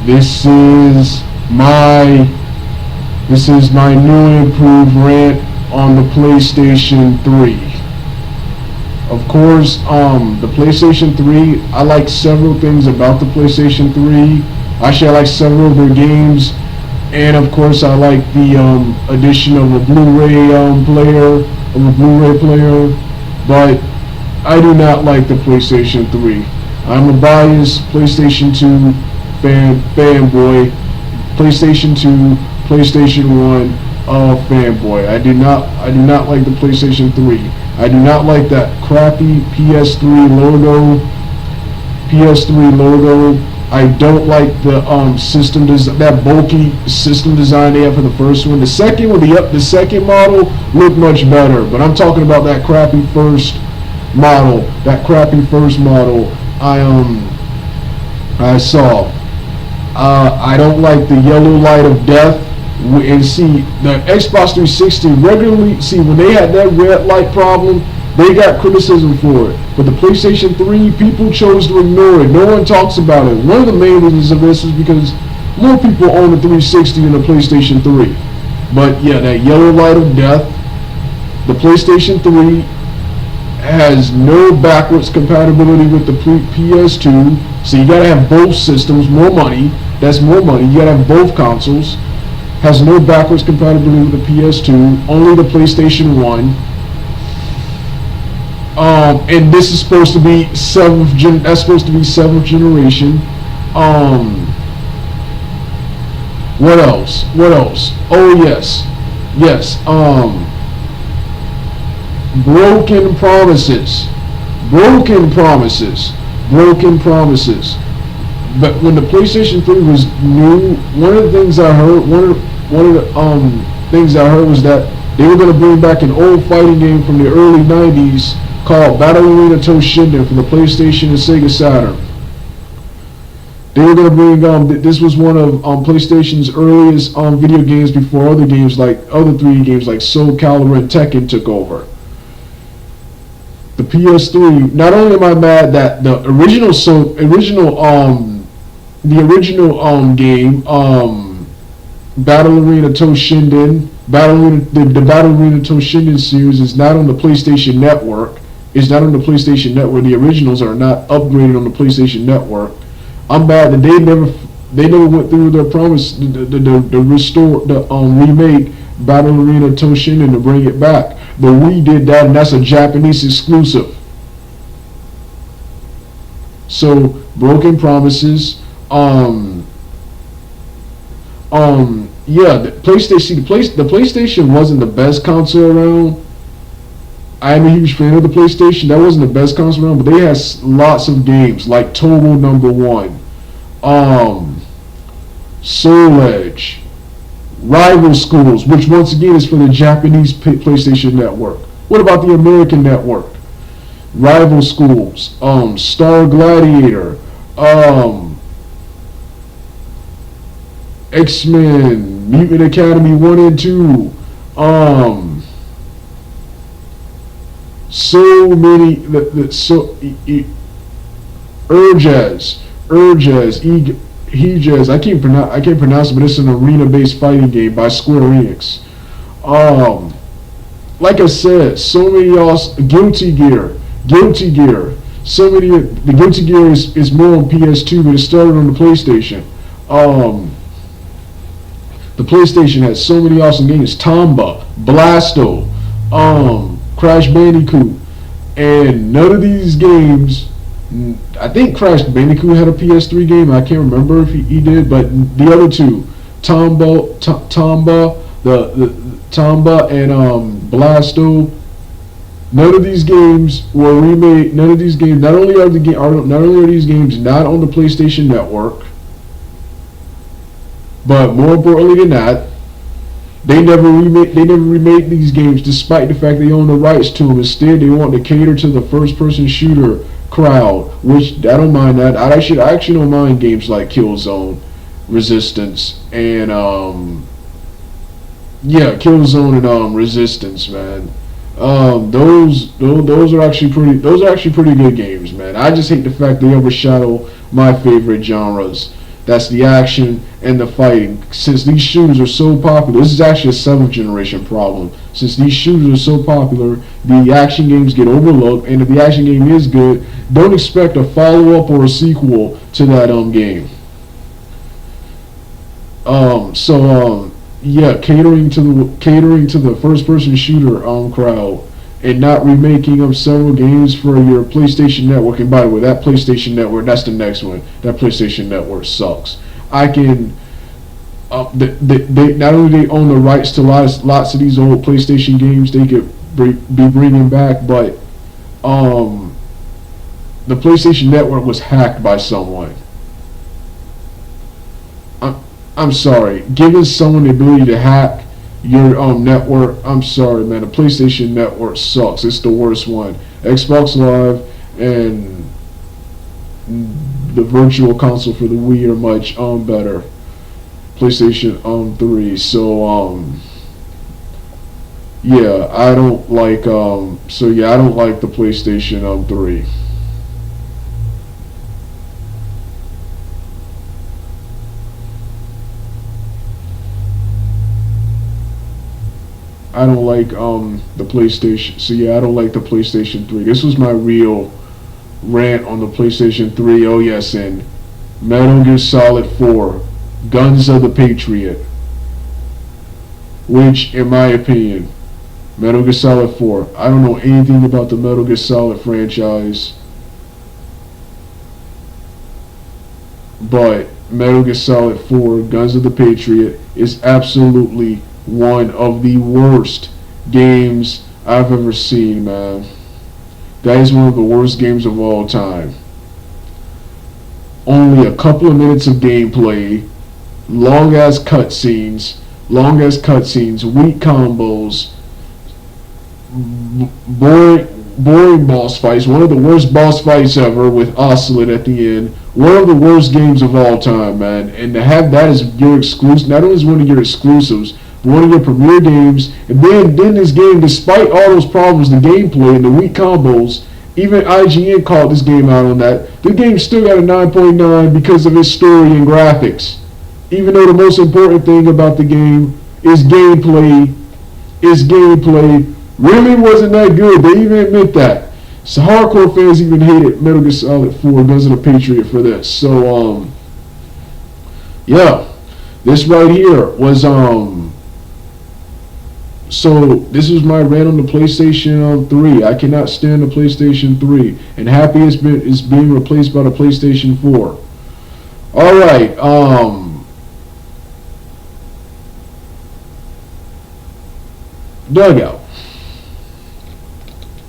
This is my new improved rant on the PlayStation 3. Of course, the PlayStation 3, I like several things about the PlayStation 3. Actually, I like several of their games, and of course, I like the addition of a Blu-ray player, but I do not like the PlayStation 3. I'm a biased PlayStation 2 fanboy, PlayStation 2, PlayStation 1 fanboy. I do not like the PlayStation 3. I do not like that crappy PS3 logo. I don't like the that bulky system design they have for the first one. The second one, the second model looked much better, but I'm talking about that crappy first model. I saw. I don't like the yellow light of death. And see, the Xbox 360 regularly, when they had that red light problem, they got criticism for it. But the PlayStation 3, people chose to ignore it. No one talks about it. One of the main reasons of this is because more people own the 360 than the PlayStation 3. But yeah, that yellow light of death, the PlayStation 3 has no backwards compatibility with the PS2, so you gotta have both systems, more money, that's more money, you gotta have both consoles, has no backwards compatibility with the PS2, only the PlayStation 1, and this is supposed to be seventh generation, what else, oh yes, broken promises. But when the PlayStation 3 was new, one of the things I heard was that they were going to bring back an old fighting game from the early 90s called Battle Arena Toshinden for the PlayStation and Sega Saturn. They were going to bring this was one of PlayStation's earliest video games before other 3D games like Soul Calibur and Tekken took over. The PS3. Not only am I mad that the original game, Battle Arena Toshinden, the Battle Arena Toshinden series is not on the PlayStation Network. It's not on the PlayStation Network. The originals are not upgraded on the PlayStation Network. I'm mad that they never went through their promise to remake Battle Arena Toshinden to bring it back. But we did that, and that's a Japanese exclusive. So broken promises. Yeah, the PlayStation wasn't the best console around. I'm a huge fan of the PlayStation. That wasn't the best console around, but they had lots of games like Total Number One, Soul Edge, Rival Schools, which once again is for the Japanese PlayStation Network. What about the American network? Rival Schools, Star Gladiator, X-Men, Mutant Academy 1 and 2, so many, Urges, Hejaz, I can't pronounce it, but it's an arena-based fighting game by Square Enix. Like I said, so many Guilty Gear. So many. The Guilty Gear is more on PS2, but it started on the PlayStation. The PlayStation has so many awesome games. Tomba, Blasto, Crash Bandicoot, and none of these games. I think Crash Bandicoot had a PS3 game. I can't remember if he did, but the other two, Tomba, the Tomba and Blasto. None of these games were remade. None of these games. Not only are these games not on the PlayStation Network, but more importantly than that, they never remade these games, despite the fact they own the rights to them. Instead, they want to cater to the first-person shooter crowd, which I don't mind that. I actually don't mind games like Killzone, Resistance, and Killzone and Resistance, man. Those are actually pretty good games, man. I just hate the fact they overshadow my favorite genres. That's the action and the fighting. Since these shooters are so popular, this is actually a 7th generation problem. Since these shooters are so popular, the action games get overlooked, and if the action game is good, don't expect a follow-up or a sequel to that game. Yeah, catering to the first-person shooter crowd, and not remaking of several games for your PlayStation Network. And by the way, that PlayStation Network, that's the next one. That PlayStation Network sucks. I can. They not only they own the rights to lots of these old PlayStation games they could be bringing back, but the PlayStation Network was hacked by someone. I'm sorry, giving someone the ability to hack your network. I'm sorry, man. The PlayStation Network sucks. It's the worst one. Xbox Live and the Virtual Console for the Wii are much better. PlayStation 3. So yeah, I don't like I don't like the PlayStation 3. I don't like the PlayStation. So yeah, I don't like the PlayStation 3. This was my real rant on the PlayStation 3. Oh yes, and Metal Gear Solid 4, Guns of the Patriot, which in my opinion, Metal Gear Solid 4, I don't know anything about the Metal Gear Solid franchise, but Metal Gear Solid 4, Guns of the Patriot is absolutely one of the worst games I've ever seen, man. That is one of the worst games of all time. Only a couple of minutes of gameplay, long ass cutscenes, weak combos, boring boss fights. One of the worst boss fights ever with Ocelot at the end. One of the worst games of all time, man. And to have that as your exclusive, not only is one of your exclusives, one of your premier games, and then this game, despite all those problems, the gameplay and the weak combos, even IGN called this game out on that. The game still got a 9.9 because of its story and graphics. Even though the most important thing about the game is gameplay, really wasn't that good. They even admit that. So hardcore fans even hated Metal Gear Solid 4, Guns of the Patriot for this. So yeah, this right here was So this was my rant on the PlayStation 3. I cannot stand the PlayStation 3, and happy it's being replaced by the PlayStation 4. All right, Dugout.